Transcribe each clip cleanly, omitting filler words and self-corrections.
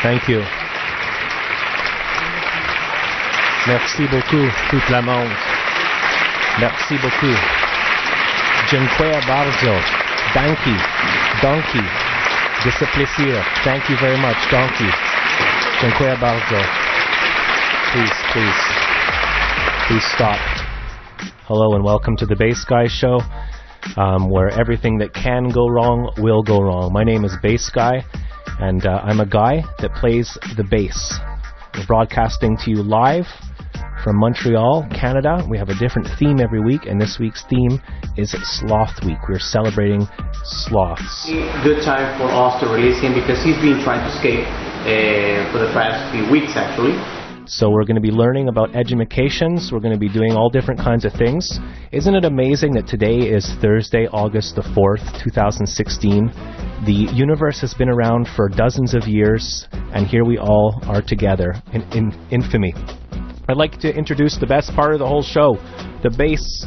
Thank you. Merci beaucoup, tout le monde. Merci beaucoup. Dziękuję bardzo. Donkey. Disciplicia. Thank you very much, Donkey. Dziękuję bardzo. Please stop. Hello and welcome to the Bass Guy Show, where everything that can go wrong will go wrong. My name is Bass Guy, and I'm a guy that plays the bass. We're broadcasting to you live from Montreal, Canada. We have a different theme every week, and this week's theme is Sloth Week. We're celebrating sloths. Good time for us to release him because he's been trying to escape for the past few weeks, actually. So we're going to be learning about edumacations. We're going to be doing all different kinds of things. Isn't it amazing that today is Thursday, August the 4th, 2016? The universe has been around for dozens of years, and here we all are together in infamy. I'd like to introduce the best part of the whole show, the bass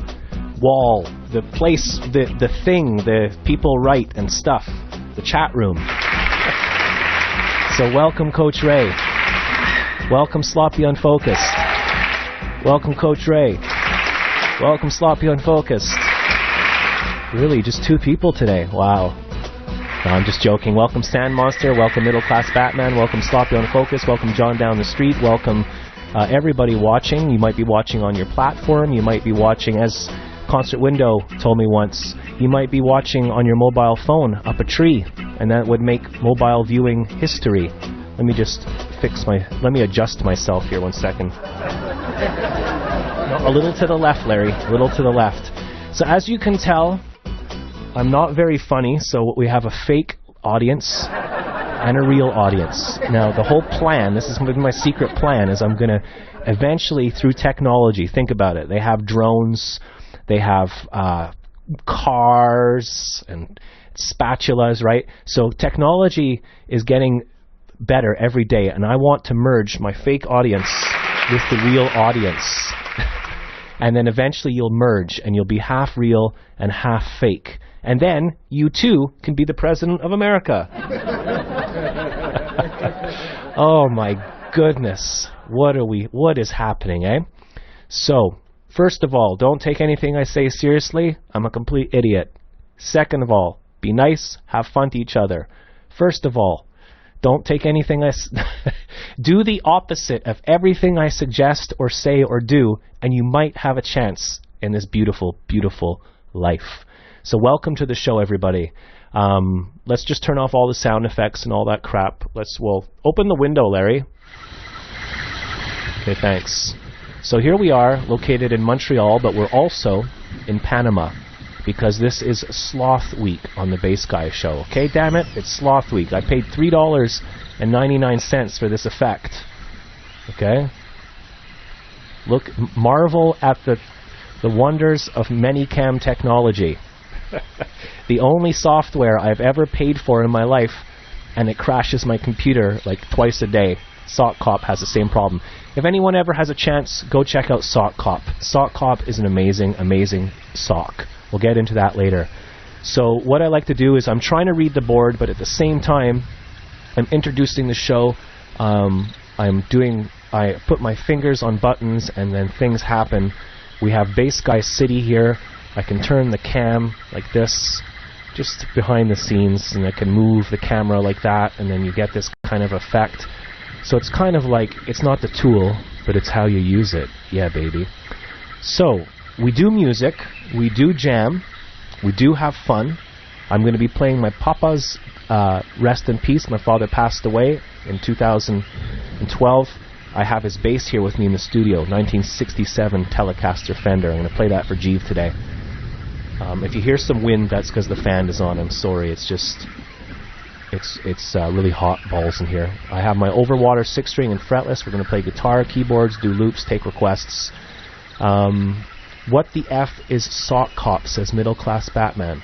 wall, the place, the thing, the people write and stuff, the chat room. So welcome, Coach Ray. Welcome, Sloppy Unfocused. Welcome, Coach Ray. Welcome, Sloppy Unfocused. Really, just two people today. Wow. No, I'm just joking. Welcome, Sand Monster. Welcome, Middle Class Batman. Welcome, Sloppy Unfocused. Welcome, John Down the Street. Welcome, everybody watching. You might be watching on your platform. You might be watching, as Concert Window told me once, you might be watching on your mobile phone up a tree, and that would make mobile viewing history. Let me just let me adjust myself here 1 second. No, a little to the left, Larry, a little to the left. So as you can tell, I'm not very funny, so we have a fake audience and a real audience. Now, the whole plan, this is going to be my secret plan, is I'm going to eventually, through technology, think about it, they have drones, they have cars and spatulas, right? So technology is getting better every day, and I want to merge my fake audience with the real audience. And then eventually you'll merge, and you'll be half real and half fake. And then you too can be the President of America. Oh my goodness. What is happening, eh? So, first of all, don't take anything I say seriously. I'm a complete idiot. Second of all, be nice, have fun to each other. First of all, don't take anything do the opposite of everything I suggest or say or do, and you might have a chance in this beautiful, beautiful life. So welcome to the show, everybody. Let's just turn off all the sound effects and all that crap. We'll open the window, Larry. Okay, thanks. So here we are, located in Montreal, but we're also in Panama, because this is Sloth Week on the Bass Guy Show. Okay, damn it, it's Sloth Week. I paid $3.99 for this effect. Okay? Look, marvel at the wonders of Manycam technology. The only software I've ever paid for in my life, and it crashes my computer like twice a day. Sock Cop has the same problem. If anyone ever has a chance, go check out Sock Cop. Sock Cop is an amazing, amazing sock. We'll get into that later. So what I like to do is I'm trying to read the board, but at the same time, I'm introducing the show. I put my fingers on buttons, and then things happen. We have Bass Guy City here. I can turn the cam like this, just behind the scenes, and I can move the camera like that, and then you get this kind of effect. So it's kind of like, it's not the tool, but it's how you use it. Yeah, baby. So, we do music, we do jam, we do have fun. I'm going to be playing my papa's Rest in Peace. My father passed away in 2012. I have his bass here with me in the studio, 1967 Telecaster Fender. I'm going to play that for Jeeve today. If you hear some wind, that's because the fan is on. I'm sorry. It's just, it's really hot balls in here. I have my Overwater 6-string and fretless. We're going to play guitar, keyboards, do loops, take requests. What the F is Sock Cop, says Middle Class Batman.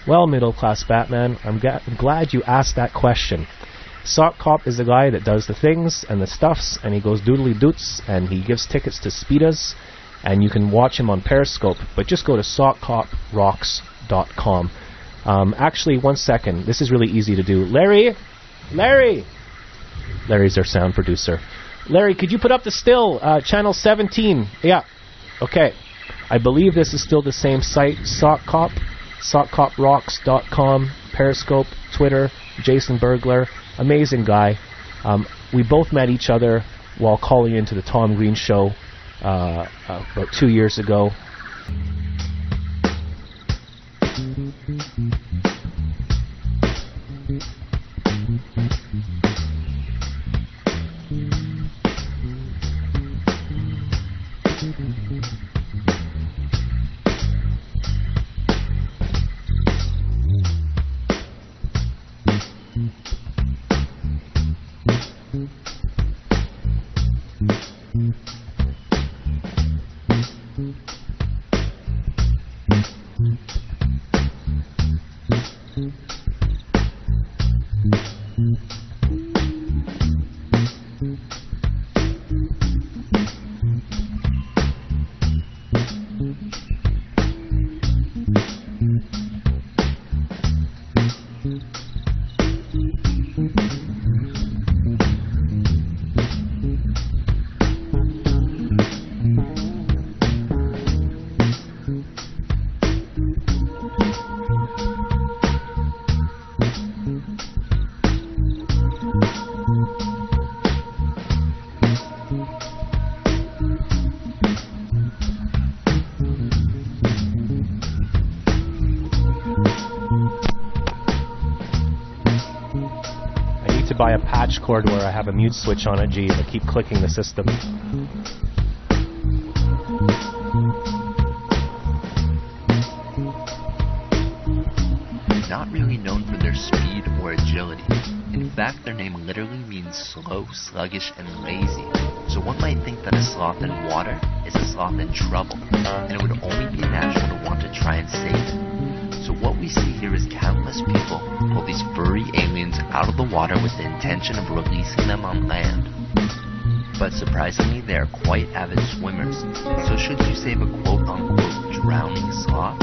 Well, Middle Class Batman, I'm glad you asked that question. Sock Cop is the guy that does the things and the stuffs, and he goes doodly doots, and he gives tickets to Speedas, and you can watch him on Periscope, but just go to sockcoprocks.com. Actually, 1 second, this is really easy to do. Larry! Larry's our sound producer. Larry, could you put up the still? Channel 17. Yeah. Okay. I believe this is still the same site. SockCop, SockCopRocks.com, Periscope, Twitter, Jason Bergler. Amazing guy. We both met each other while calling into the Tom Green Show about 2 years ago. Buy a patch cord where I have a mute switch on it. Geez, I keep clicking the system. Not really known for their speed or agility. In fact, their name literally means slow, sluggish, and lazy. So one might think that a sloth in water is a sloth in trouble, and it would only be natural to want to try and save it. So what we see here is countless people pull these furry aliens out of the water with the intention of releasing them on land. But surprisingly, they are quite avid swimmers. So should you save a quote-unquote drowning sloth?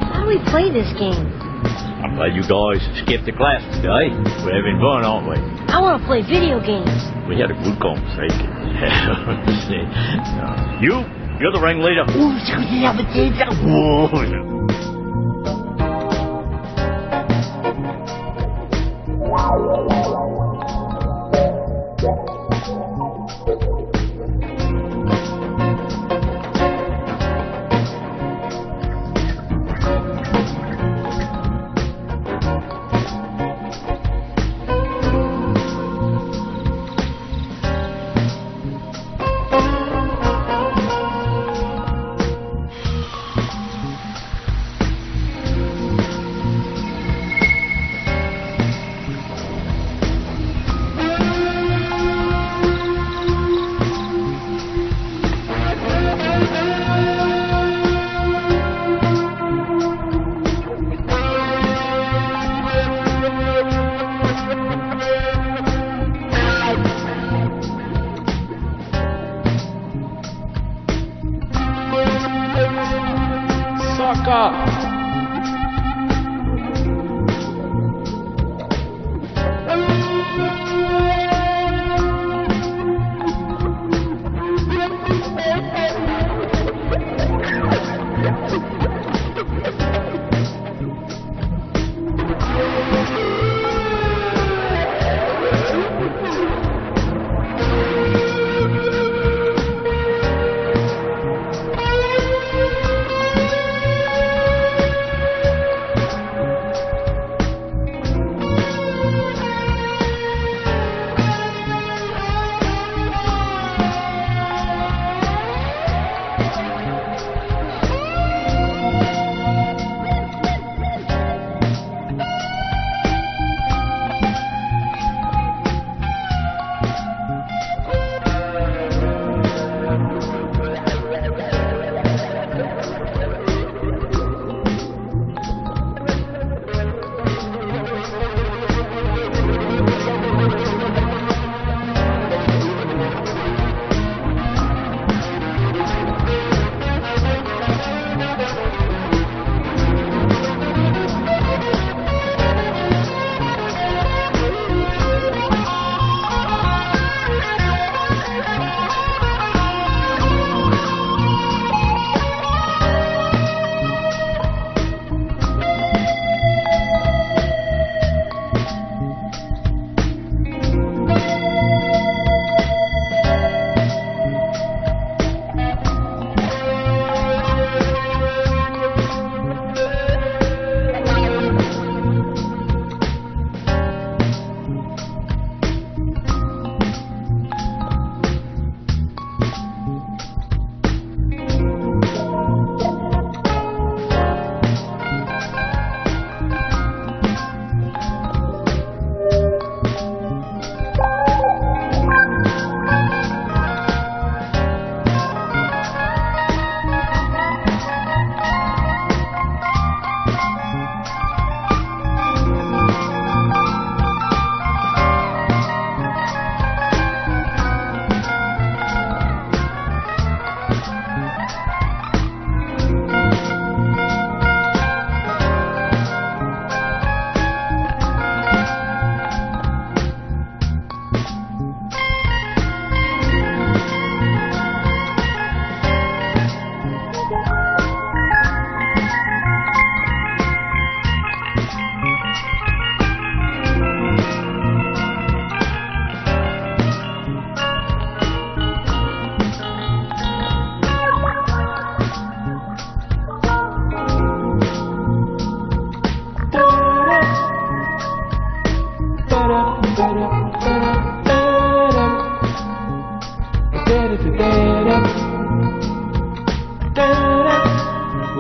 How do we play this game? I'm glad you guys skipped the class today. We're having fun, aren't we? I want to play video games. We had a good conversation. You're the ringleader.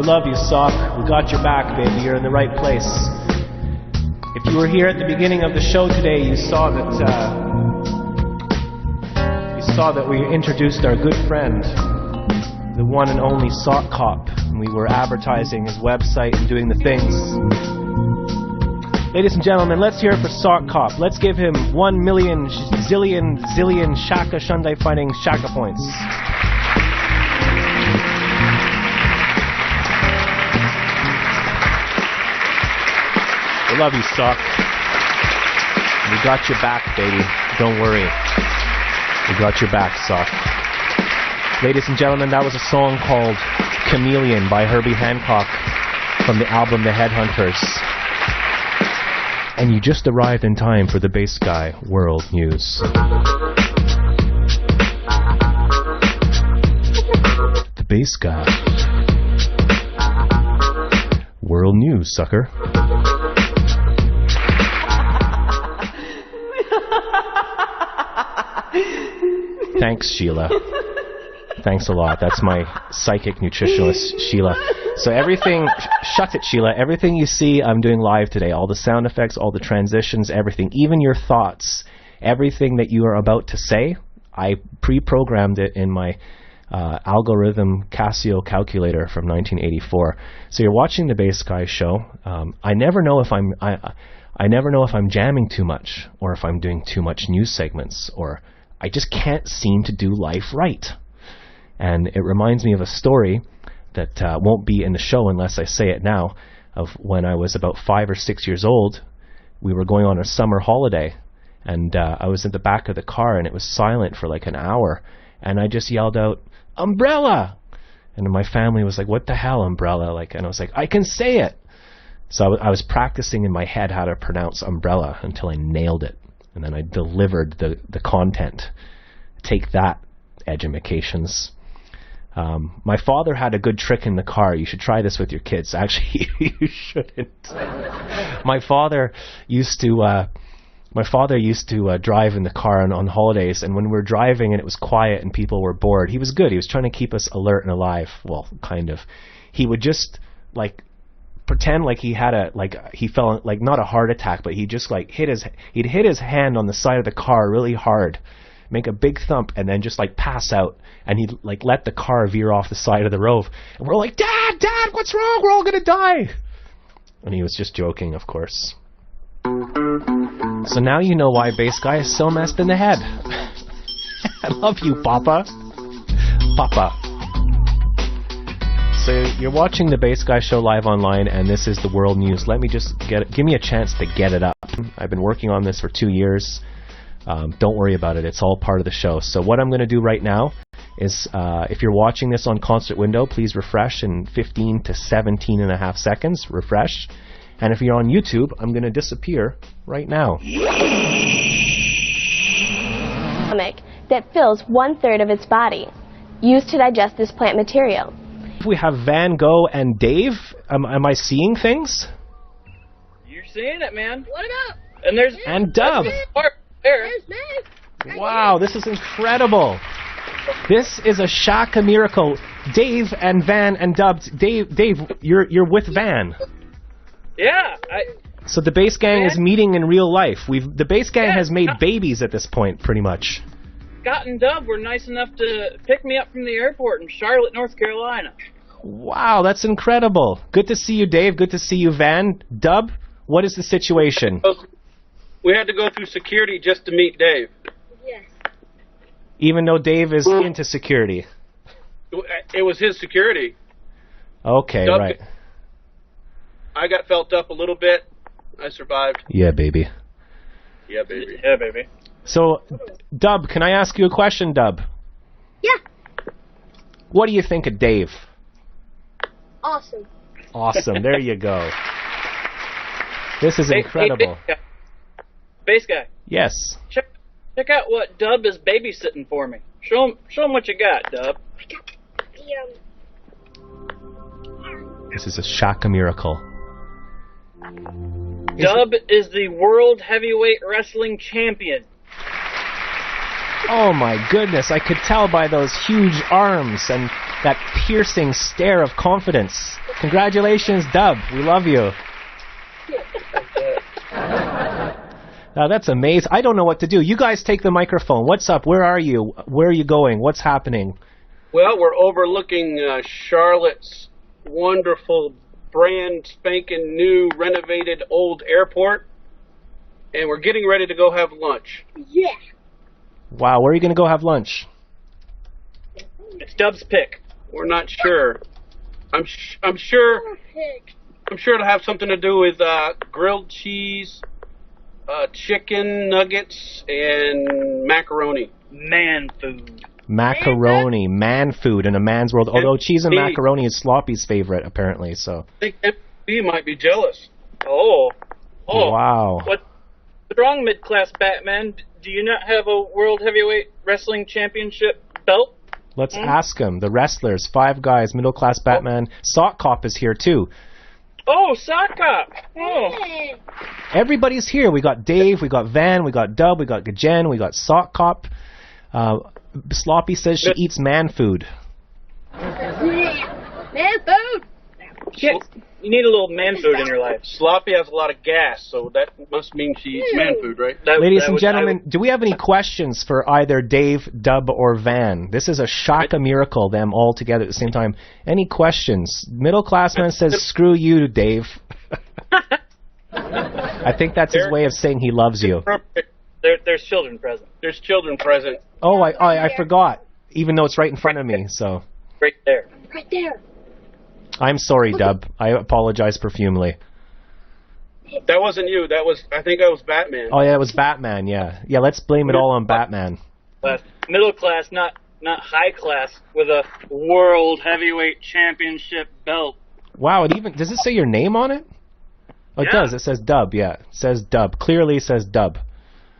We love you, Sock. We got your back, baby. You're in the right place. If you were here at the beginning of the show today, you saw that we introduced our good friend, the one and only Sock Cop. And we were advertising his website and doing the things. Ladies and gentlemen, let's hear it for Sock Cop. Let's give him 1 million zillion Shaka Shundai fighting Shaka points. We love you, Sock. We got your back, baby. Don't worry. We got your back, Sock. Ladies and gentlemen, that was a song called Chameleon by Herbie Hancock from the album The Headhunters. And you just arrived in time for the Bass Guy World News. The Bass Guy World News, sucker. Thanks, Sheila. Thanks a lot. That's my psychic nutritionist, Sheila. So everything, shut it, Sheila. Everything you see, I'm doing live today. All the sound effects, all the transitions, everything. Even your thoughts, everything that you are about to say, I pre-programmed it in my algorithm Casio calculator from 1984. So you're watching the Bass Guy show. I never know if I'm jamming too much, or if I'm doing too much news segments, or I just can't seem to do life right. And it reminds me of a story that won't be in the show unless I say it now, of when I was about 5 or 6 years old. We were going on a summer holiday, and I was in the back of the car, and it was silent for like an hour, and I just yelled out, "Umbrella!" And my family was like, "What the hell, umbrella?" And I was like, "I can say it!" So I was practicing in my head how to pronounce umbrella until I nailed it. And then I delivered the content. Take that, edumacations. My father had a good trick in the car. You should try this with your kids. Actually, you shouldn't. My father used to drive in the car on holidays, and when we were driving and it was quiet and people were bored, he was good. He was trying to keep us alert and alive. Well, kind of. He would just pretend like he had he felt like not a heart attack, but he just he'd hit his hand on the side of the car really hard, make a big thump, and then just pass out, and he'd let the car veer off the side of the road, and we're like, Dad, what's wrong? We're all gonna die. And he was just joking, of course. So now you know why Bass Guy is so messed in the head. I love you, Papa. So you're watching the Bass Guy show live online, and this is the world news. Let me just give me a chance to get it up. I've been working on this for 2 years. Don't worry about it. It's all part of the show. So what I'm going to do right now is, if you're watching this on Concert Window, please refresh in 15 to 17 and a half seconds. Refresh. And if you're on YouTube, I'm going to disappear right now. Stomach that fills 1/3 of its body, used to digest this plant material. We have VanGoat and Dave. Am I seeing things? You're seeing it, man. What up? And Dub. There's me. Wow, this is incredible. This is a Shaka miracle. Dave and Van and Dub. Dave, you're with Van. Yeah. So the Bass Gang is meeting in real life. The Bass Gang has made babies at this point, pretty much. Scott and Dub were nice enough to pick me up from the airport in Charlotte, North Carolina. Wow, that's incredible. Good to see you, Dave. Good to see you, Van. Dub, what is the situation? We had to go through security just to meet Dave. Yes. Even though Dave is into security. It was his security. Okay, Dub, right. I got felt up a little bit. I survived. Yeah, baby. Yeah, baby. Yeah, baby. So, Dub, can I ask you a question, Dub? Yeah. What do you think of Dave? Awesome. Awesome. There you go. This is incredible. Hey, Bass Guy. Yes. Check out what Dub is babysitting for me. Show him what you got, Dub. I got the This is a Shaka miracle. Dub is the World Heavyweight Wrestling Champion. Oh my goodness, I could tell by those huge arms and that piercing stare of confidence. Congratulations, Dub. We love you. Now that's amazing. I don't know what to do. You guys take the microphone. What's up? Where are you? Where are you going? What's happening? Well, we're overlooking Charlotte's wonderful, brand spanking new, renovated old airport, and we're getting ready to go have lunch. Yeah. Wow, where are you going to go have lunch? It's Dub's pick. We're not sure. I'm sure it'll have something to do with grilled cheese, chicken nuggets, and macaroni. Man food. Macaroni, man food in a man's world. Although cheese and macaroni is Sloppy's favorite, apparently. So. I think MP might be jealous. Oh. Wow. What's wrong, mid-class Batman? Do you not have a World Heavyweight Wrestling Championship belt? Let's ask him. The wrestlers, 5 guys, middle-class Batman. Sock Cop is here, too. Oh, Sock Cop. Oh. Hey. Everybody's here. We got Dave, we got Van, we got Dub, we got Gajen, we got Sock Cop. Sloppy says she eats man food. Man food. Yes, you need a little man food in your life. Sloppy has a lot of gas, so that must mean she eats man food, right? Ladies and gentlemen, do we have any questions for either Dave, Dub, or Van? This is a Shaka miracle, them all together at the same time. Any questions? Middle class man says, screw you, Dave. I think that's his way of saying he loves you. There's children present. There's children present. Oh, I forgot. Even though it's right in front of me, so. Right there. Right there. I'm sorry, Dub. I apologize profusely. That wasn't you. I think that was Batman. Oh, yeah, it was Batman, yeah. Yeah, let's blame it all on Batman. Middle class, not high class, with a World Heavyweight Championship belt. Wow, does it say your name on it? Oh, it does. It says Dub, yeah. It says Dub. Clearly says Dub.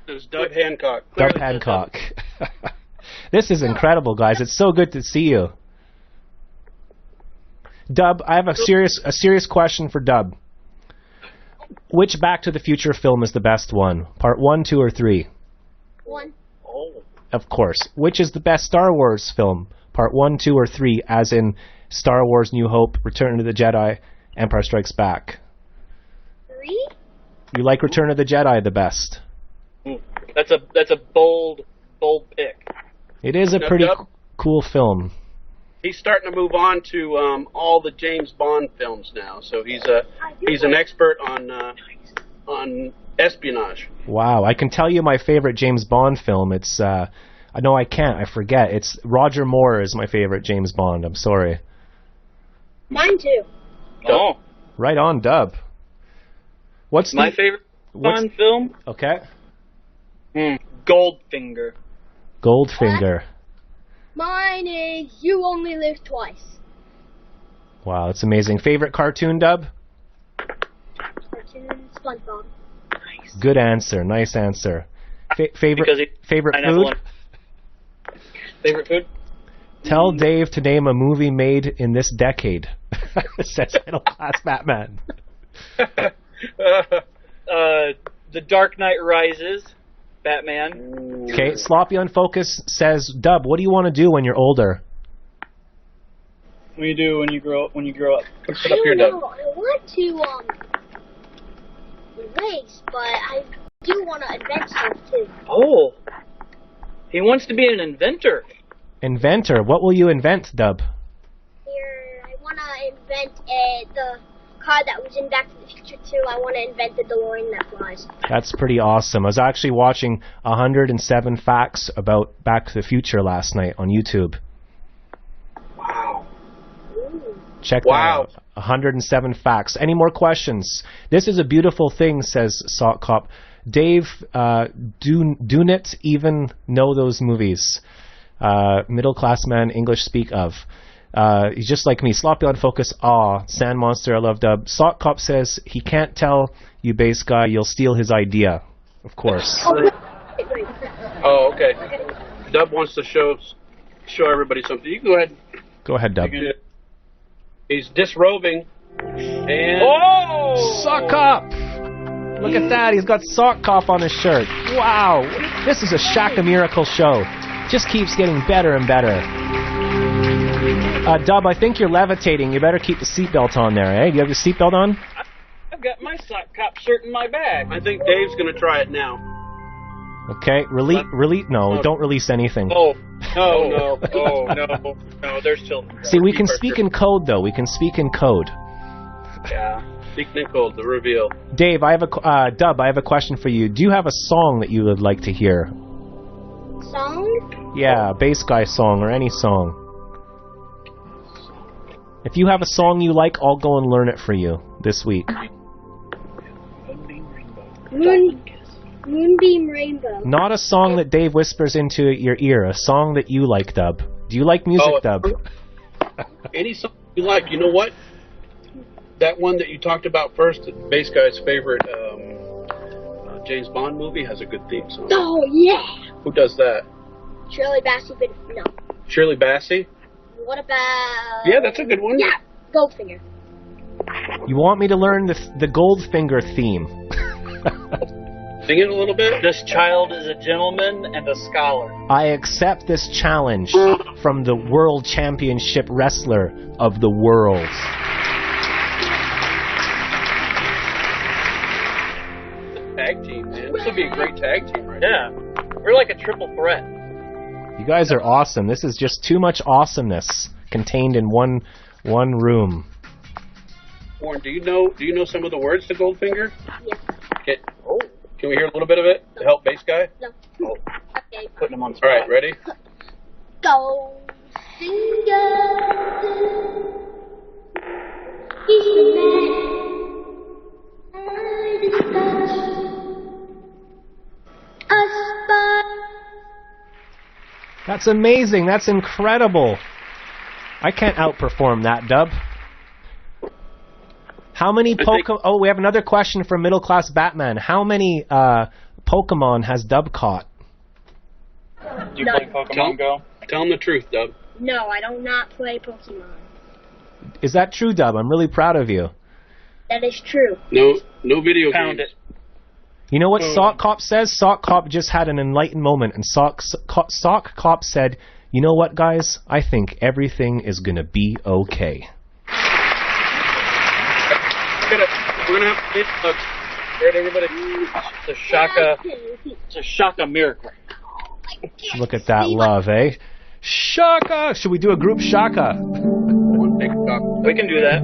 It was Dub Hancock. Dub Hancock. This is incredible, guys. It's so good to see you. Dub, I have a serious question for Dub. Which Back to the Future film is the best one? Part 1, 2, or 3? 1. Oh. Of course. Which is the best Star Wars film? Part 1, 2, or 3, as in Star Wars New Hope, Return of the Jedi, Empire Strikes Back? 3? You like Return of the Jedi the best? That's a bold pick. It is a pretty cool film. He's starting to move on to all the James Bond films now, so he's an expert on espionage. Wow, I can tell you my favorite James Bond film. It's no, I can't. I forget. It's Roger Moore is my favorite James Bond. I'm sorry. Mine too. Oh. Right on, Dub. What's my favorite Bond film? Okay. Goldfinger. Goldfinger. Mine is You Only Live Twice. Wow, that's amazing. Favorite cartoon, Dub? Cartoon SpongeBob. Nice. Good answer. Nice answer. Favorite food? Favorite food? Tell Dave to name a movie made in this decade. Says Middle Class Batman. The Dark Knight Rises. Batman. Okay, Sloppy on Focus says, Dub, what do you want to do when you're older? What do you do when you grow up? I don't know. I want to race, but I do want to invent stuff too. Oh, he wants to be an inventor. Inventor. What will you invent, Dub? Here, I want to invent the car that was in Back to the Future 2. I want to invent the DeLorean that flies. That's pretty awesome. I was actually watching 107 Facts about Back to the Future last night on YouTube. Wow. Check that out. 107 Facts. Any more questions? This is a beautiful thing, says Sock Cop. Dave, do not even know those movies. Middle class man, English speak of. He's just like me. Sloppy on Focus. Sand Monster, I love Dub. Sock Cop says he can't tell you base guy you'll steal his idea. Of course. Oh, okay. Dub wants to show everybody something. You can go ahead. Go ahead, Dub. He's disrobing. And Sock Cop! Look at that. He's got Sock Cop on his shirt. Wow. This is a Shaka Miracle show. Just keeps getting better and better. Dub, I think you're levitating. You better keep the seatbelt on there, eh? Do you have your seatbelt on? I've got my sock cop shirt in my bag. I think Dave's going to try it now. Okay, release. No, don't release anything. Oh, no. Oh, no, there's children. See, we can speak in code, though. We can speak in code. Yeah, speaking in code, the reveal. Dave, Dub, I have a question for you. Do you have a song that you would like to hear? Song? Yeah, bass guy song or any song. If you have a song you like, I'll go and learn it for you this week. Moonbeam Rainbow. Not a song that Dave whispers into your ear. A song that you like, Dub. Do you like music, Dub? Any song you like. You know what? That one that you talked about first, the bass guy's favorite James Bond movie, has a good theme song. Oh, yeah. Who does that? Shirley Bassey, but no. Shirley Bassey? What about... Yeah, that's a good one. Yeah, Goldfinger. You want me to learn the Goldfinger theme? Sing it a little bit. This child is a gentleman and a scholar. I accept this challenge from the World Championship Wrestler of the World. Tag team, man. This would be a great tag team right Yeah, we're like a triple threat. You guys are awesome. This is just too much awesomeness contained in one room. Warren, do you know some of the words to Goldfinger? Yes. Can we hear a little bit of it to help bass guy? No. Oh. Okay. Putting him on All spot. right, ready? Goldfinger. He's the man I dispatch. A spy. That's amazing. That's incredible. I can't outperform that, Dub. How many Pokemon... Oh, we have another question from Middle Class Batman. How many Pokemon has Dub caught? Do you play Pokemon Go? Tell him the truth, Dub. No, I do not play Pokemon. Is that true, Dub? I'm really proud of you. That is true. No video Pound games. it. You know what Sock Cop says? Sock Cop just had an enlightened moment, and Sock Cop said, you know what, guys? I think everything is going to be okay. We're gonna have to right, everybody. It's a Shaka miracle. Look at that love, eh? Shaka! Should we do a group Shaka? One big cock. We can do that.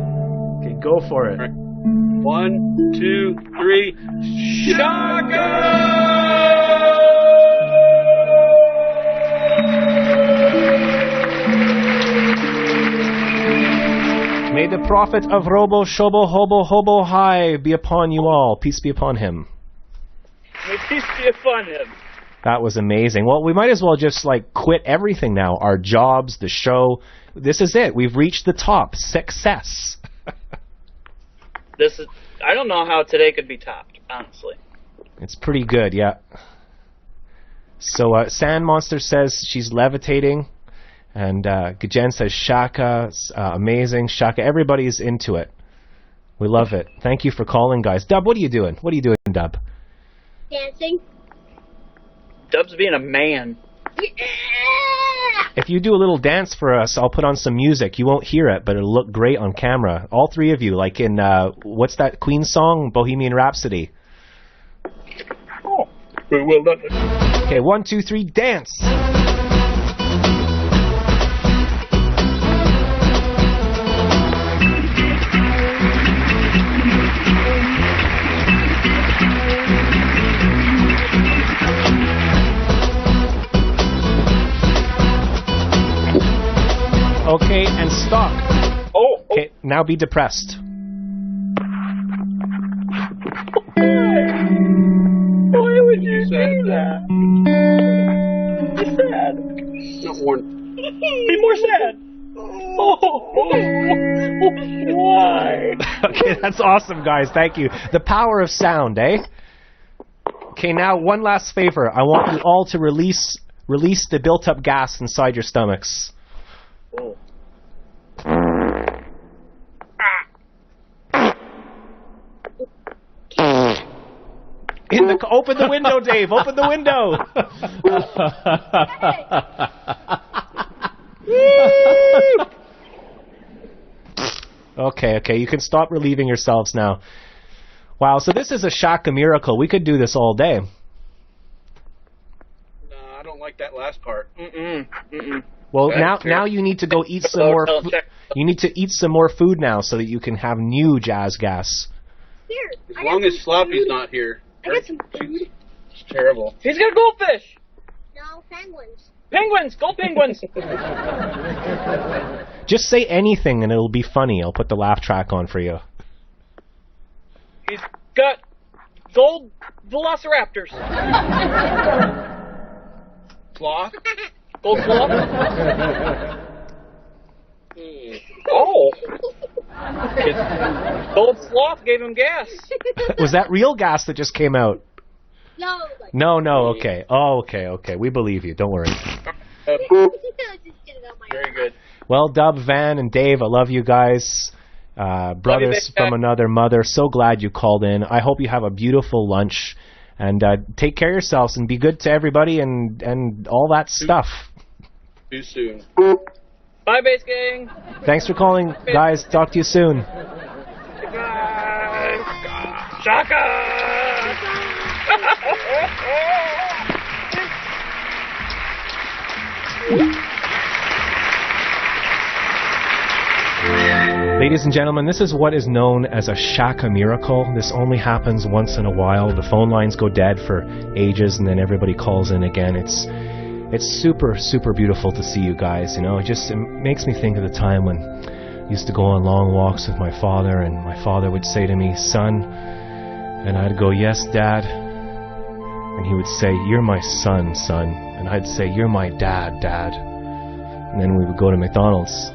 Okay, go for it. Right. 1, 2, 3. Shaka! May the prophet of Robo Shobo Hobo Hobo High be upon you all. Peace be upon him. May peace be upon him. That was amazing. Well, we might as well just quit everything now. Our jobs, the show. This is it. We've reached the top. Success. I don't know how today could be topped, honestly. It's pretty good, yeah. So Sand Monster says she's levitating. And Gajen says Shaka, amazing. Shaka, everybody's into it. We love it. Thank you for calling, guys. Dub, what are you doing? What are you doing, Dub? Dancing. Dub's being a man. Yeah! If you do a little dance for us, I'll put on some music. You won't hear it, but it'll look great on camera. All three of you, like in, what's that Queen song? Bohemian Rhapsody. Oh, very well done. Okay, 1, 2, 3, dance! Okay, and stop. Oh. Okay, now be depressed. Why would you do that? Be sad. Not Warren. Be more sad. Oh, why? Okay, that's awesome, guys. Thank you. The power of sound, eh? Okay, now one last favor. I want you all to release the built-up gas inside your stomachs. Oh. Open the window, Dave. Open the window. Okay. You can stop relieving yourselves now. Wow, so this is a Shaka miracle. We could do this all day. No, I don't like that last part. Well, now you need to go eat some more. You need to eat some more food now so that you can have new jazz gas. Here. As long as Sloppy's not here. I got some food. It's terrible. He's got goldfish. No, penguins. Penguins. Gold penguins. Just say anything and it'll be funny. I'll put the laugh track on for you. He's got gold velociraptors. Sloth? Gold sloth. Oh. Gold sloth gave him gas. Was that real gas that just came out? No. No. Okay. Oh, okay. We believe you. Don't worry. Very good. Well, Dub, Van, and Dave, I love you guys. Brothers from another mother. So glad you called in. I hope you have a beautiful lunch. And take care of yourselves and be good to everybody and all that stuff. Too soon. Bye, Base Gang. Thanks for calling, guys. Talk to you soon. Goodbye. Shaka. Ladies and gentlemen, this is what is known as a Shaka miracle. This only happens once in a while. The phone lines go dead for ages, and then everybody calls in again. It's super, super beautiful to see you guys. You know, it makes me think of the time when I used to go on long walks with my father, and my father would say to me, "Son," and I'd go, "Yes, Dad." And he would say, "You're my son, son." And I'd say, "You're my dad, Dad." And then we would go to McDonald's.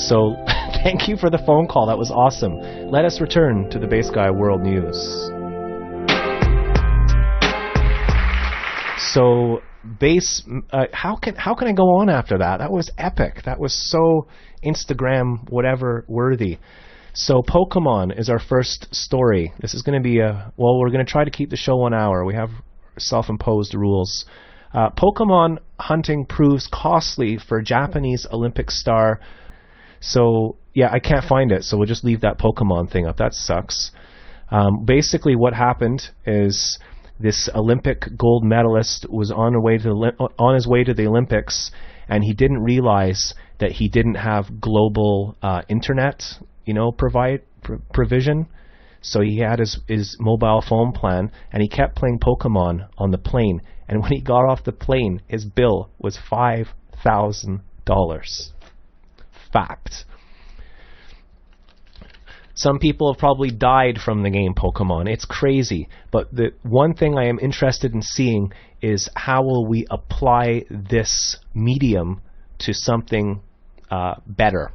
So thank you for the phone call. That was awesome. Let us return to the Bass Guy World News. So how can I go on after that? That was epic. That was so Instagram whatever worthy. So Pokemon is our first story. This is going to be we're going to try to keep the show 1 hour. We have self-imposed rules. Pokemon hunting proves costly for Japanese Olympic star. So, yeah, I can't find it, so we'll just leave that Pokemon thing up. That sucks. Basically, what happened is this Olympic gold medalist was on his way to the Olympics, and he didn't realize that he didn't have global internet, provision. So he had his mobile phone plan, and he kept playing Pokemon on the plane. And when he got off the plane, his bill was $5,000. Fact. Some people have probably died from the game Pokemon. It's crazy. But the one thing I am interested in seeing is how will we apply this medium to something better.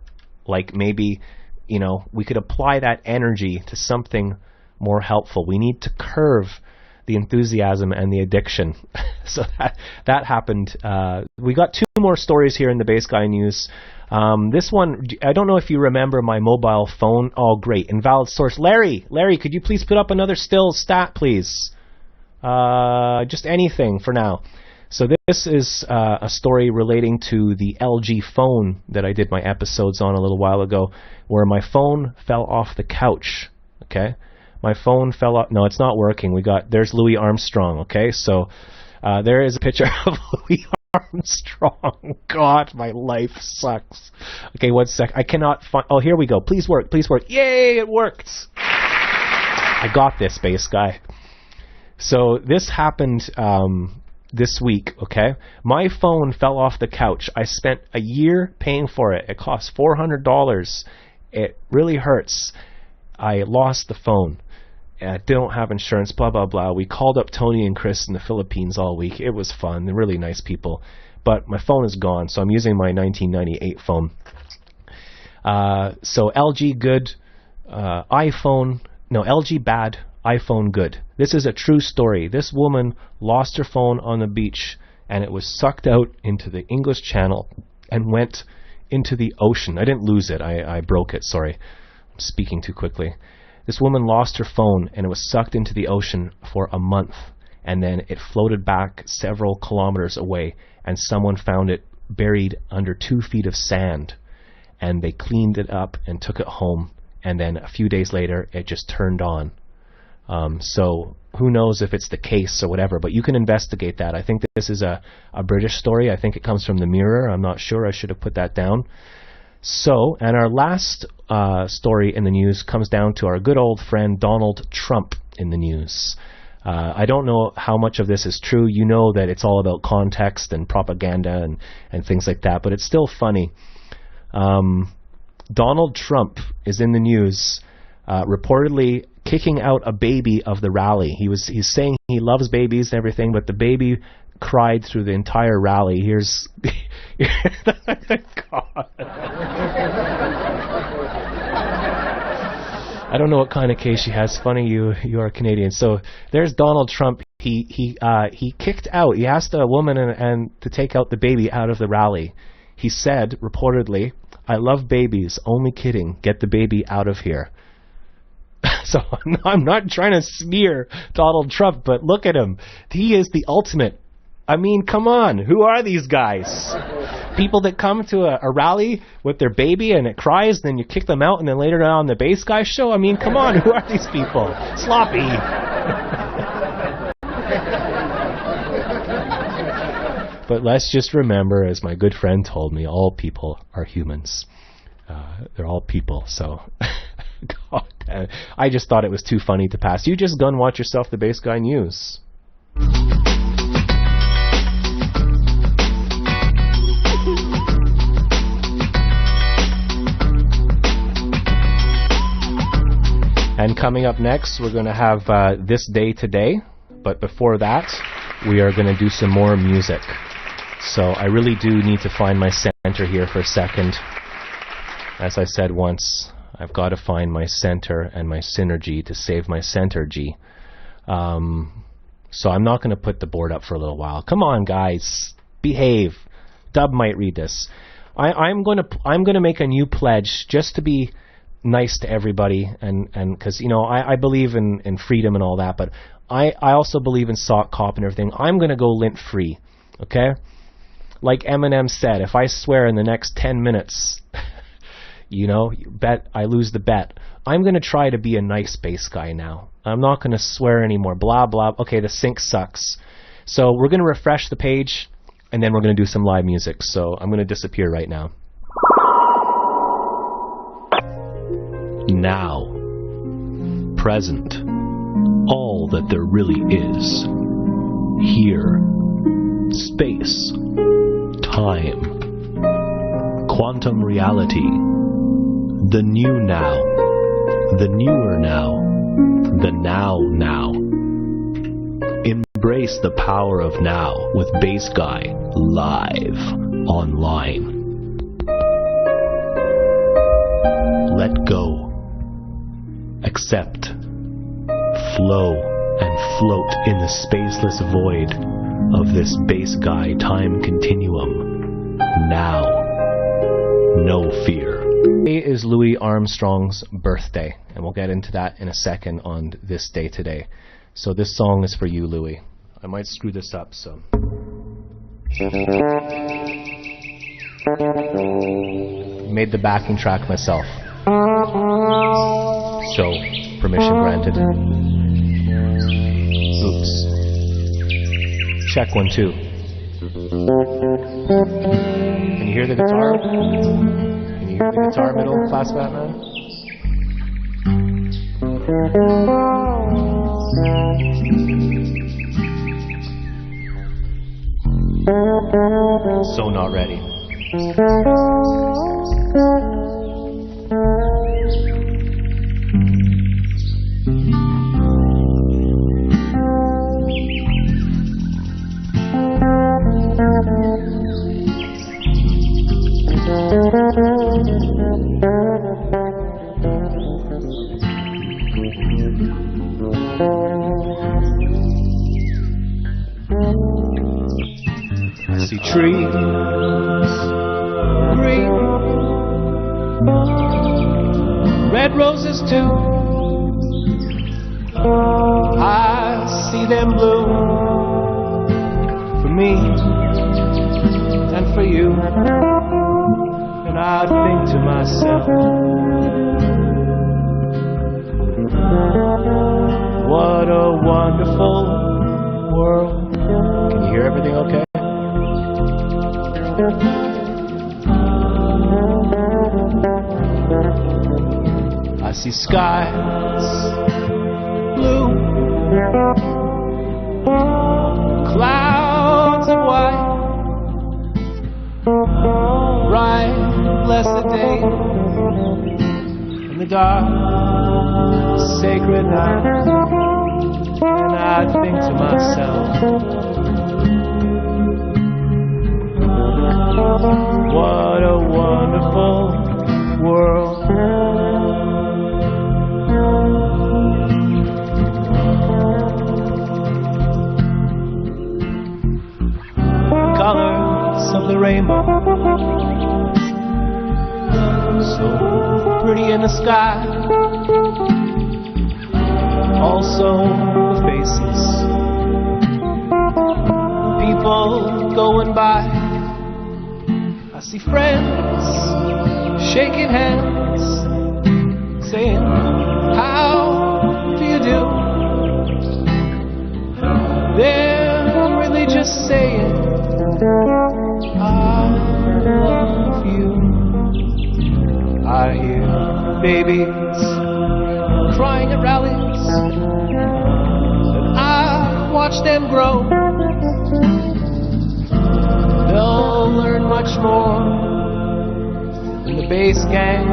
Like maybe, we could apply that energy to something more helpful. We need to curve the enthusiasm and the addiction. So that happened. We got 2 more stories here in the Bass Guy News. This one, I don't know if you remember my mobile phone. Oh, great. Invalid source. Larry, could you please put up another still stat, please? Just anything for now. So this is a story relating to the LG phone that I did my episodes on a little while ago, where my phone fell off the couch. Okay? My phone fell off. No, it's not working. There's Louis Armstrong. Okay? So there is a picture of Louis Armstrong. God, my life sucks. Okay, 1 sec. I cannot find... Oh, here we go. Please work. Yay, it worked. I got this, Bass Guy. So this happened this week, okay? My phone fell off the couch. I spent a year paying for it. It cost $400. It really hurts. I lost the phone. I don't have insurance, blah, blah, blah. We called up Tony and Chris in the Philippines all week. It was fun. They're really nice people. But my phone is gone, so I'm using my 1998 phone. So LG good, LG bad, iPhone good. This is a true story. This woman lost her phone on the beach, and it was sucked out into the English Channel and went into the ocean. I didn't lose it. I broke it. Sorry. I'm speaking too quickly. This woman lost her phone, and it was sucked into the ocean for a month, and then it floated back several kilometers away, and someone found it buried under 2 feet of sand. and they cleaned it up and took it home, and then a few days later it just turned on. So who knows if it's the case or whatever, but you can investigate that. I think that this is a British story. I think it comes from the Mirror. I'm not sure. I should have put that down. So, and our last story in the news comes down to our good old friend Donald Trump in the news. I don't know how much of this is true. You know that it's all about context and propaganda and things like that, but it's still funny. Donald Trump is in the news reportedly kicking out a baby of the rally. He's saying he loves babies and everything, but the baby cried through the entire rally. Here's God. I don't know what kind of case she has. Funny you are Canadian. So there's Donald Trump. He kicked out. He asked a woman and to take out the baby out of the rally. He said reportedly, "I love babies. Only kidding. Get the baby out of here." So I'm not trying to smear Donald Trump, but look at him. He is the ultimate. I mean, come on. Who are these guys? People that come to a rally with their baby and it cries, and then you kick them out, and then later on the bass guy show? I mean, come on. Who are these people? Sloppy. But let's just remember, as my good friend told me, all people are humans. They're all people, so... God, I just thought it was too funny to pass. You just go and watch yourself the Bass Guy News. And coming up next, we're going to have This Day Today. But before that, we are going to do some more music. So I really do need to find my center here for a second. As I said once, I've got to find my center and my synergy to save my center G. So I'm not going to put the board up for a little while. Come on, guys. Behave. Dub might read this. I'm going to make a new pledge just to be nice to everybody, and because, you know, I believe in freedom and all that, but I also believe in sock cop and everything. I'm going to go lint free, okay? Like Eminem said, if I swear in the next 10 minutes, you know, bet I lose the bet. I'm going to try to be a nice bass guy now. I'm not going to swear anymore. Blah, blah. Okay, the sync sucks. So we're going to refresh the page, and then we're going to do some live music. So I'm going to disappear right now. Now, present, all that there really is. Here, space, time, quantum reality, the new now, the newer now, the now. Embrace the power of now with Bass Guy live online. Let go. Accept, flow, and float in the spaceless void of this Bass Guy time continuum. Now, no fear. Today is Louis Armstrong's birthday, and we'll get into that in a second on This Day Today. So this song is for you, Louis. I might screw this up, so... Made the backing track myself. So, permission granted. Oops. Check 1, 2. Can you hear the guitar? Can you hear the guitar, middle class Batman? So not ready. I see trees, green, red roses too. I see them bloom for me and for you. And And I think to myself, what a wonderful world. Can you hear everything okay? I see skies blue, clouds of white, bright, blessed day, in the dark, sacred night. And I think to myself, what a wonderful world. Colors of the rainbow, so pretty in the sky. Also the faces, people going by. I see friends shaking hands, saying, how do you do? They're really just saying, I love you. I hear babies crying at rallies, and I watch them grow. They'll learn much more than the bass gang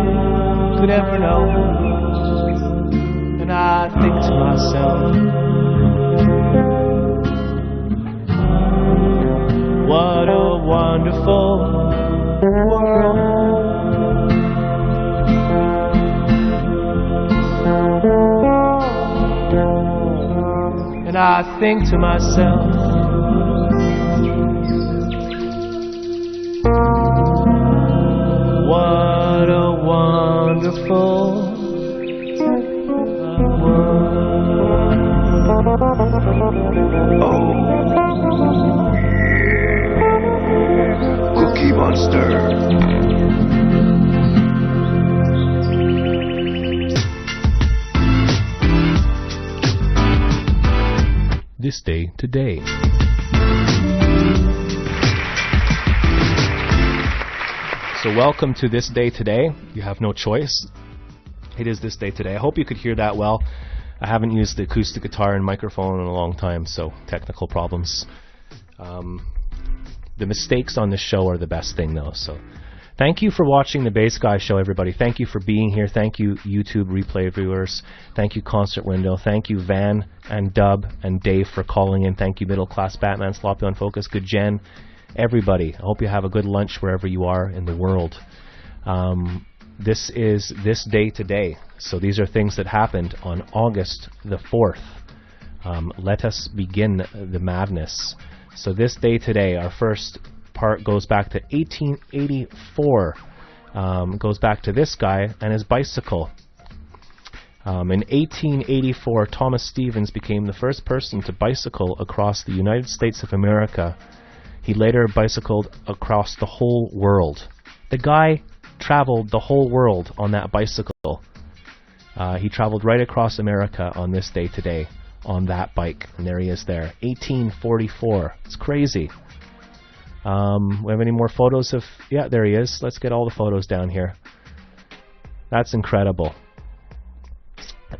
could ever know. And I think to myself, what a wonderful world. And I think to myself, what a wonderful world. Oh, yeah. Cookie Monster. This day today. So welcome to This Day Today. You have no choice. It is This Day Today. I hope you could hear that well. I haven't used the acoustic guitar and microphone in a long time, so technical problems. The mistakes on this show are the best thing though, so thank you for watching the Bass Guy Show, everybody. Thank you for being here. Thank you, YouTube replay viewers. Thank you, Concert Window. Thank you, Van and Dub and Dave for calling in. Thank you, Middle Class Batman, Sloppy on Focus, Good Jen, everybody. I hope you have a good lunch wherever you are in the world. This is This Day Today. So these are things that happened on August the 4th. Let us begin the madness. So this day today, our first part goes back to 1884. Goes back to this guy and his bicycle. In 1884, Thomas Stevens became the first person to bicycle across the United States of America. He later bicycled across the whole world. The guy traveled the whole world on that bicycle. He traveled right across America on this day today on that bike. And there he is there. 1844. It's crazy. We have any more photos of... Yeah, there he is. Let's get all the photos down here. That's incredible.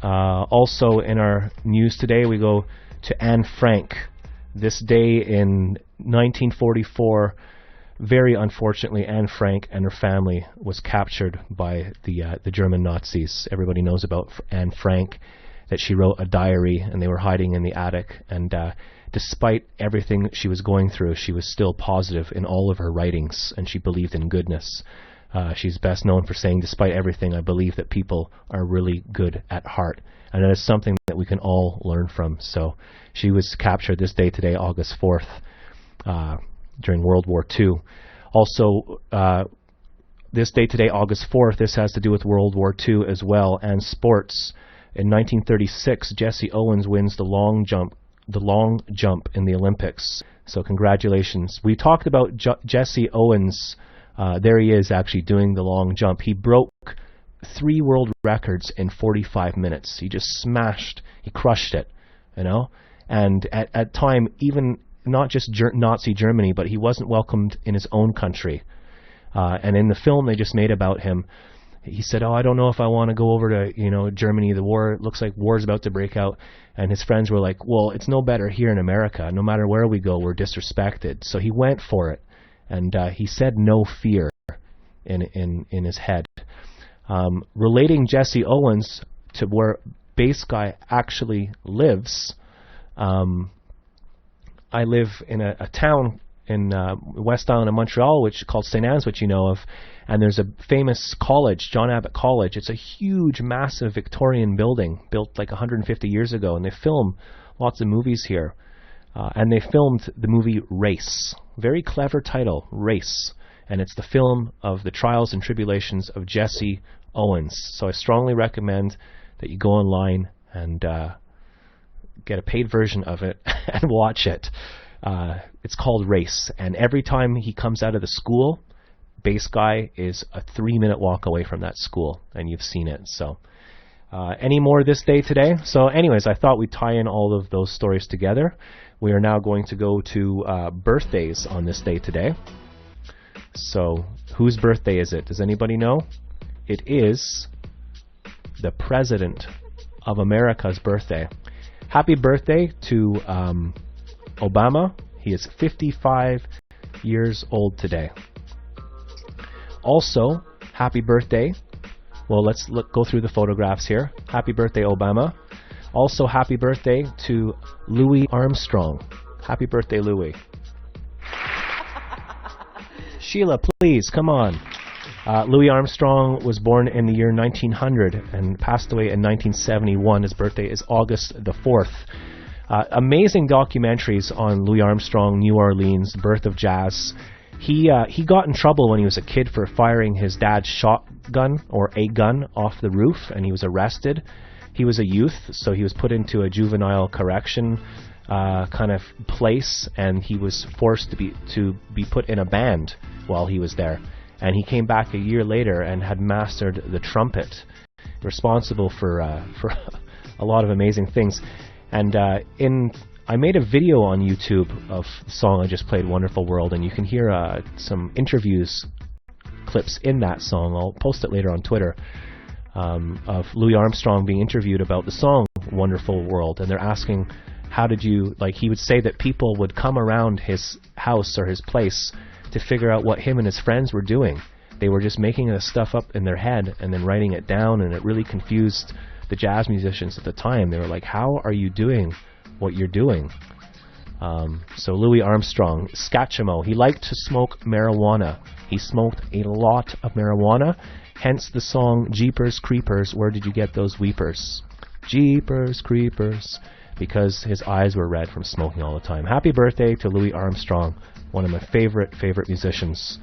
Also in our news today, we go to Anne Frank. This day in 1944, very unfortunately, Anne Frank and her family was captured by the German Nazis. Everybody knows about Anne Frank, that she wrote a diary and they were hiding in the attic. And despite everything she was going through, she was still positive in all of her writings, and she believed in goodness. She's best known for saying, despite everything, I believe that people are really good at heart. And that is something that we can all learn from. So she was captured this day today, August 4th, during World War II. Also, this day today, August 4th, this has to do with World War II as well, and sports. In 1936, Jesse Owens wins the long jump in the Olympics. So congratulations. We talked about Jesse Owens There he is actually doing the long jump. He broke 3 world records in 45 minutes. He just smashed, he crushed it, you know. And at time, even not just Nazi Germany, but he wasn't welcomed in his own country. And in the film they just made about him, he said, "Oh, I don't know if I want to go over to, you know, Germany. The war, it looks like war's about to break out." And his friends were like, "Well, it's no better here in America. No matter where we go, we're disrespected." So he went for it, and he said no fear in his head. Relating Jesse Owens to where Bass Guy actually lives, I live in a town in West Island of Montreal, which is called St. Anne's, which you know of, and there's a famous college, John Abbott College. It's a huge, massive Victorian building built like 150 years ago, and they film lots of movies here. And they filmed the movie Race. Very clever title, Race. And it's the film of the trials and tribulations of Jesse Owens. So I strongly recommend that you go online and get a paid version of it and watch it. It's called Race, and every time he comes out of the school, Bass Guy is a 3-minute walk away from that school, and you've seen it. So any more this day today? So anyways, I thought we'd tie in all of those stories together. We are now going to go to birthdays on this day today. So whose birthday is it? Does anybody know? It is the President of America's birthday. Happy birthday to Obama. He is 55 years old today. Also, happy birthday. Well, let's go through the photographs here. Happy birthday, Obama. Also, happy birthday to Louis Armstrong. Happy birthday, Louis. Sheila, please, come on. Louis Armstrong was born in the year 1900 and passed away in 1971. His birthday is August the 4th. Amazing documentaries on Louis Armstrong, New Orleans, birth of jazz. He got in trouble when he was a kid for firing his dad's shotgun or a gun off the roof, and he was arrested. He was a youth, so he was put into a juvenile correction kind of place, and he was forced to be put in a band while he was there. And he came back a year later and had mastered the trumpet, responsible for a lot of amazing things. And I made a video on YouTube of the song I just played, Wonderful World, and you can hear some interviews clips in that song. I'll post it later on Twitter, of Louis Armstrong being interviewed about the song Wonderful World, and they're asking, how did you, like, he would say that people would come around his house or his place to figure out what him and his friends were doing. They were just making the stuff up in their head and then writing it down, and it really confused the jazz musicians at the time. They were like, how are you doing what you're doing? So Louis Armstrong, Scatchamo, he liked to smoke marijuana. He smoked a lot of marijuana, hence the song Jeepers Creepers, Where Did You Get Those Weepers? Jeepers Creepers, because his eyes were red from smoking all the time. Happy birthday to Louis Armstrong, one of my favorite musicians.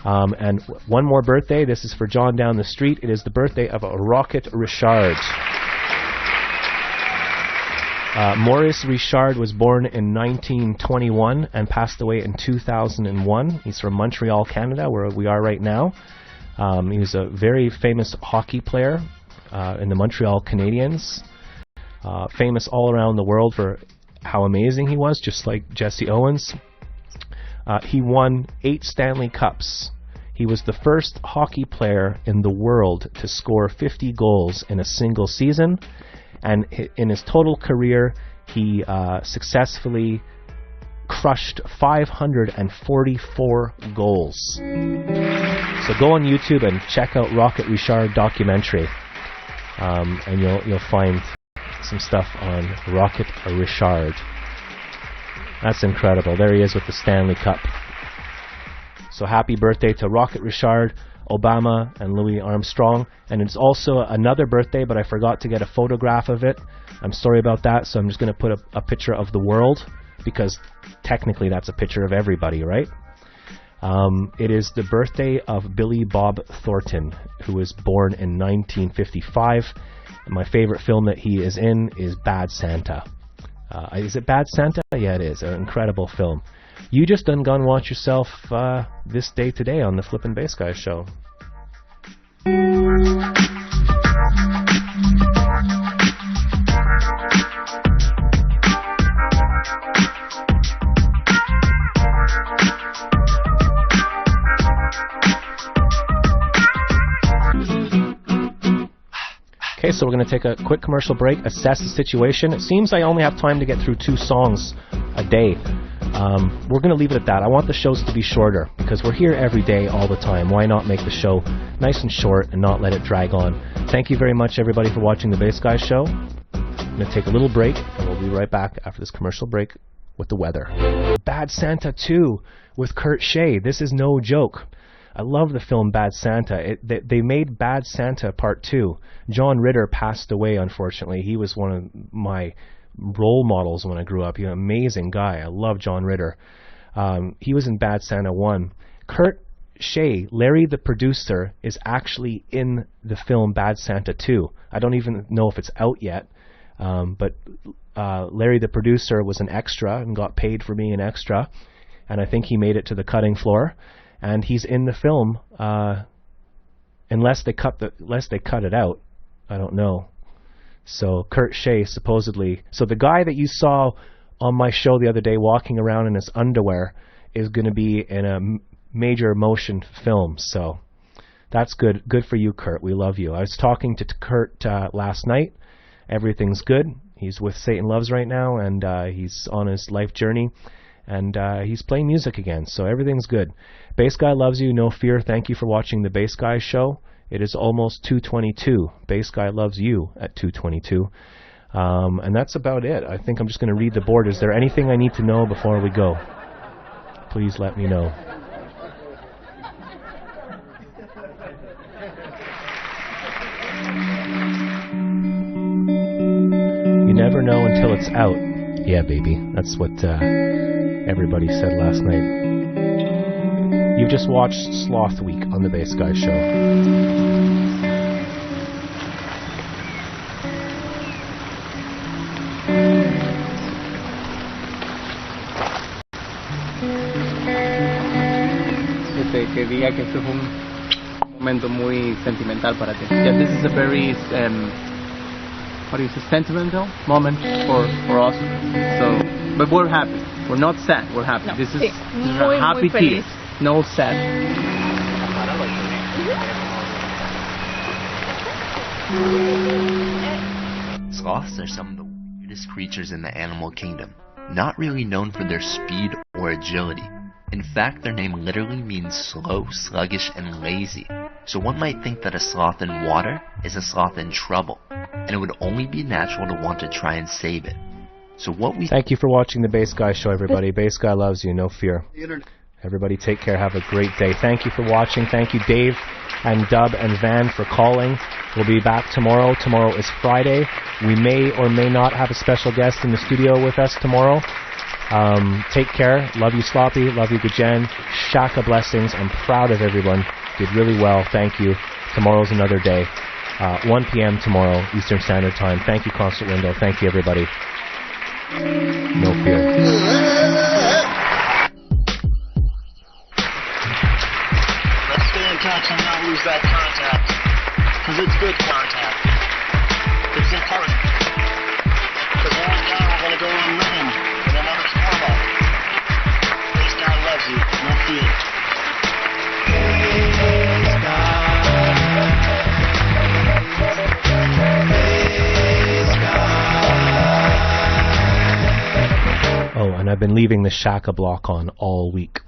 And one more birthday. This is for John down the street. It is the birthday of Rocket Richard. Maurice Richard was born in 1921 and passed away in 2001. He's from Montreal, Canada, where we are right now. He was a very famous hockey player in the Montreal Canadiens. Famous all around the world for how amazing he was, just like Jesse Owens. He won 8 Stanley Cups. He was the first hockey player in the world to score 50 goals in a single season. And in his total career, he successfully crushed 544 goals. So go on YouTube and check out Rocket Richard documentary, and you'll find some stuff on Rocket Richard. That's incredible. There he is with the Stanley Cup. So happy birthday to Rocket Richard, Obama, and Louis Armstrong. And it's also another birthday, but I forgot to get a photograph of it. I'm sorry about that, so I'm just going to put a picture of the world, because technically that's a picture of everybody, right? It is the birthday of Billy Bob Thornton, who was born in 1955. My favorite film that he is in is Bad Santa. Is it Bad Santa? Yeah, it is. An incredible film. You just done gone watch yourself this day today on the Flippin' Bass Guys show. Okay, so we're going to take a quick commercial break, assess the situation. It seems I only have time to get through 2 songs a day. We're going to leave it at that. I want the shows to be shorter because we're here every day, all the time. Why not make the show nice and short and not let it drag on? Thank you very much, everybody, for watching the Bass Guys show. I'm going to take a little break, and we'll be right back after this commercial break with the weather. Bad Santa 2 with Kurt Shea. This is no joke. I love the film Bad Santa. They made Bad Santa Part 2. John Ritter passed away, unfortunately. He was one of my role models when I grew up. He's an amazing guy. I love John Ritter. He was in Bad Santa 1. Kurt Shea, Larry the producer, is actually in the film Bad Santa 2. I don't even know if it's out yet, but Larry the producer was an extra and got paid for being an extra, and I think he made it to the cutting floor. And he's in the film, unless they cut it out. I don't know. So Kurt Shea supposedly. So the guy that you saw on my show the other day walking around in his underwear is going to be in a major motion film. So that's good. Good for you, Kurt. We love you. I was talking to Kurt last night. Everything's good. He's with Satan Loves right now, and he's on his life journey. And he's playing music again, so everything's good. Bass Guy loves you, no fear. Thank you for watching the Bass Guy show. It is almost 2:22. Bass Guy loves you at 2:22. And that's about it. I think I'm just going to read the board. Is there anything I need to know before we go? Please let me know. You never know until it's out. Yeah, baby. That's what everybody said last night. You've just watched Sloth Week on the Bass Guy show. Que diga que esto es un momento muy sentimental para ti. Yeah, this is a very what do you say, sentimental moment for us. So, but we're happy. We're not sad. We're happy. No, this is sí, muy, happy muy tears. No sad. Sloths are some of the weirdest creatures in the animal kingdom, not really known for their speed or agility. In fact, their name literally means slow, sluggish, and lazy. So one might think that a sloth in water is a sloth in trouble, and it would only be natural to want to try and save it. So what we... Thank you for watching the Bass Guy show, everybody. Bass Guy loves you, no fear. Everybody take care, have a great day. Thank you for watching. Thank you, Dave and Dub and Van, for calling. We'll be back tomorrow. Tomorrow is Friday. We may or may not have a special guest in the studio with us tomorrow. Take care. Love you, Sloppy. Love you, Gajen. Shaka blessings. I'm proud of everyone. Did really well. Thank you. Tomorrow's another day. 1 p.m. tomorrow, Eastern Standard Time. Thank you, Concert Window. Thank you, everybody. No fear. Let's stay in touch and not lose that contact. Because it's good contact. It's important. Because one day we're going to go on living in another format. This guy loves you. No fear. Oh, and I've been leaving the Shaka block on all week.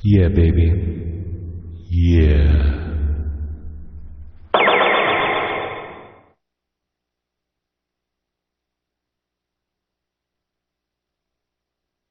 Yeah, baby. Yeah.